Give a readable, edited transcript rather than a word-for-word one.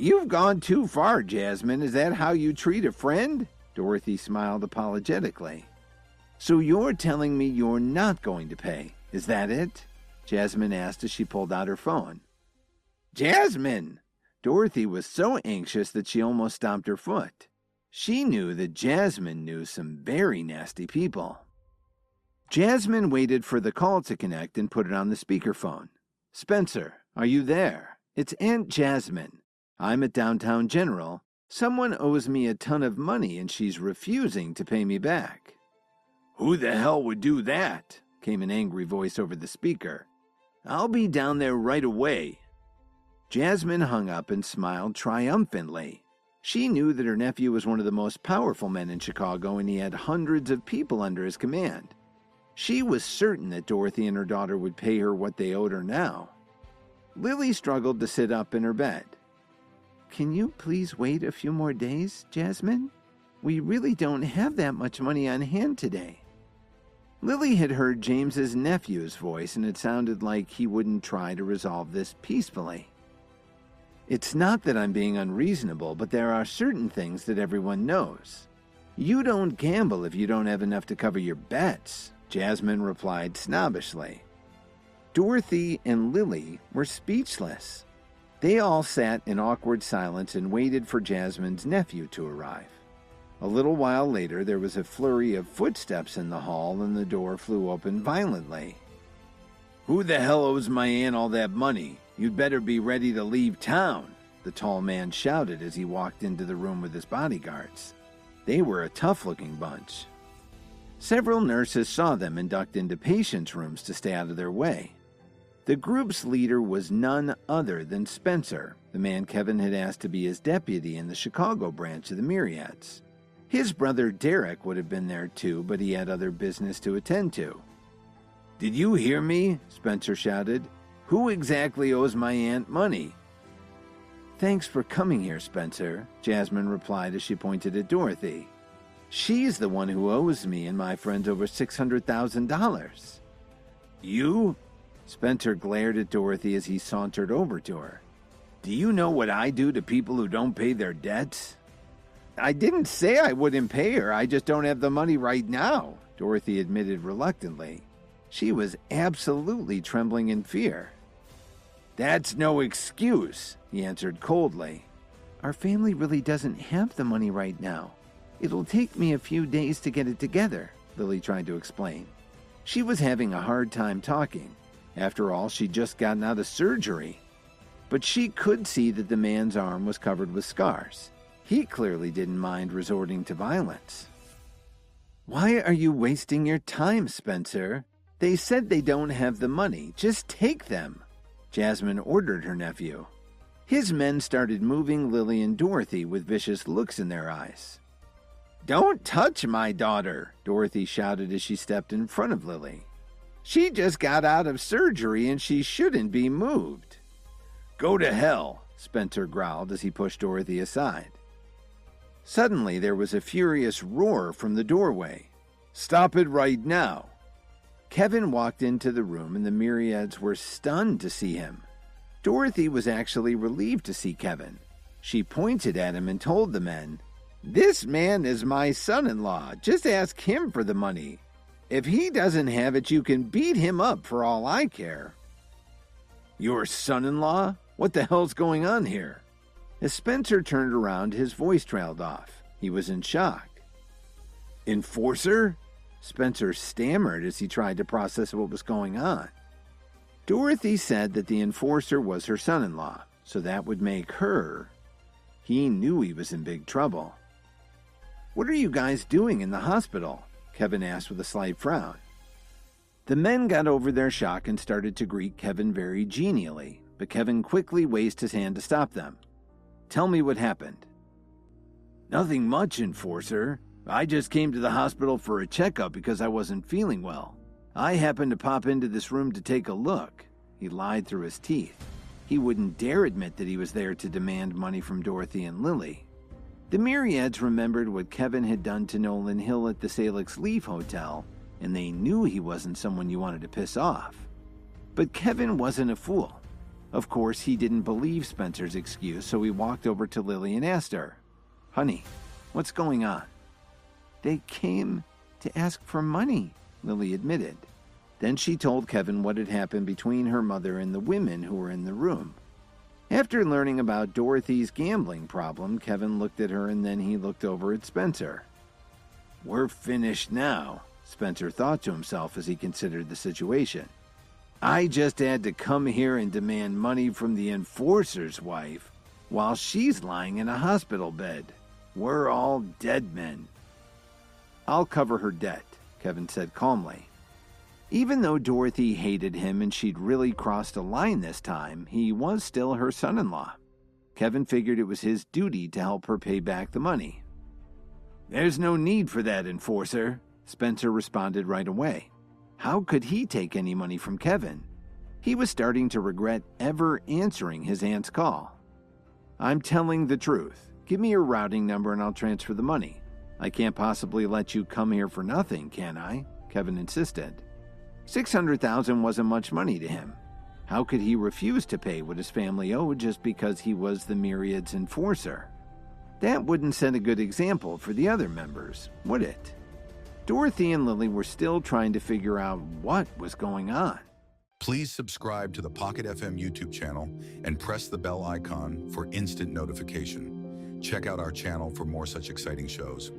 You've gone too far, Jasmine. Is that how you treat a friend? Dorothy smiled apologetically. So you're telling me you're not going to pay, is that it? Jasmine asked as she pulled out her phone. Jasmine! Dorothy was so anxious that she almost stomped her foot. She knew that Jasmine knew some very nasty people. Jasmine waited for the call to connect and put it on the speakerphone. Spencer, are you there? It's Aunt Jasmine. I'm at Downtown General. Someone owes me a ton of money and she's refusing to pay me back. Who the hell would do that? Came an angry voice over the speaker. I'll be down there right away. Jasmine hung up and smiled triumphantly. She knew that her nephew was one of the most powerful men in Chicago and he had hundreds of people under his command. She was certain that Dorothy and her daughter would pay her what they owed her now. Lily struggled to sit up in her bed. Can you please wait a few more days, Jasmine? We really don't have that much money on hand today. Lily had heard James's nephew's voice and it sounded like he wouldn't try to resolve this peacefully. It's not that I'm being unreasonable, but there are certain things that everyone knows. You don't gamble if you don't have enough to cover your bets, Jasmine replied snobbishly. Dorothy and Lily were speechless. They all sat in awkward silence and waited for Jasmine's nephew to arrive. A little while later, there was a flurry of footsteps in the hall and the door flew open violently. Who the hell owes my aunt all that money? You'd better be ready to leave town, the tall man shouted as he walked into the room with his bodyguards. They were a tough-looking bunch. Several nurses saw them and ducked into patients' rooms to stay out of their way. The group's leader was none other than Spencer, the man Kevin had asked to be his deputy in the Chicago branch of the Myriads. His brother Derek would have been there too, but he had other business to attend to. Did you hear me? Spencer shouted. Who exactly owes my aunt money? Thanks for coming here, Spencer, Jasmine replied as she pointed at Dorothy. She's the one who owes me and my friends over $600,000. You? Spencer glared at Dorothy as he sauntered over to her. Do you know what I do to people who don't pay their debts? I didn't say I wouldn't pay her, I just don't have the money right now, Dorothy admitted reluctantly. She was absolutely trembling in fear. That's no excuse, he answered coldly. Our family really doesn't have the money right now. It'll take me a few days to get it together, Lily tried to explain. She was having a hard time talking. After all, she'd just gotten out of surgery. But she could see that the man's arm was covered with scars. He clearly didn't mind resorting to violence. Why are you wasting your time, Spencer? They said they don't have the money. Just take them, Jasmine ordered her nephew. His men started moving Lily and Dorothy with vicious looks in their eyes. Don't touch my daughter, Dorothy shouted as she stepped in front of Lily. She just got out of surgery and she shouldn't be moved. Go to hell, Spencer growled as he pushed Dorothy aside. Suddenly there was a furious roar from the doorway. Stop it right now. Kevin walked into the room and the Myriads were stunned to see him. Dorothy was actually relieved to see Kevin. She pointed at him and told the men, This man is my son-in-law. Just ask him for the money. If he doesn't have it, you can beat him up for all I care. Your son-in-law? What the hell's going on here? As Spencer turned around, his voice trailed off. He was in shock. Enforcer? Spencer stammered as he tried to process what was going on. Dorothy said that the enforcer was her son-in-law, so that would make her. He knew he was in big trouble. What are you guys doing in the hospital? Kevin asked with a slight frown. The men got over their shock and started to greet Kevin very genially, but Kevin quickly raised his hand to stop them. Tell me what happened. Nothing much, Enforcer. I just came to the hospital for a checkup because I wasn't feeling well. I happened to pop into this room to take a look. He lied through his teeth. He wouldn't dare admit that he was there to demand money from Dorothy and Lily. The Myriads remembered what Kevin had done to Nolan Hill at the Salix Leaf Hotel, and they knew he wasn't someone you wanted to piss off. But Kevin wasn't a fool. Of course, he didn't believe Spencer's excuse, so he walked over to Lily and asked her, "Honey, what's going on?" "They came to ask for money," Lily admitted. Then she told Kevin what had happened between her mother and the women who were in the room. After learning about Dorothy's gambling problem, Kevin looked at her and then he looked over at Spencer. "We're finished now," Spencer thought to himself as he considered the situation. "I just had to come here and demand money from the enforcer's wife while she's lying in a hospital bed. We're all dead men." "I'll cover her debt," Kevin said calmly. Even though Dorothy hated him and she'd really crossed a line this time, he was still her son-in-law. Kevin figured it was his duty to help her pay back the money. "There's no need for that, enforcer," Spencer responded right away. How could he take any money from Kevin? He was starting to regret ever answering his aunt's call. "I'm telling the truth. Give me your routing number and I'll transfer the money. I can't possibly let you come here for nothing, can I?" Kevin insisted. $600,000 wasn't much money to him. How could he refuse to pay what his family owed just because he was the Myriads Enforcer? That wouldn't set a good example for the other members, would it? Dorothy and Lily were still trying to figure out what was going on. Please subscribe to the Pocket FM YouTube channel and press the bell icon for instant notification. Check out our channel for more such exciting shows.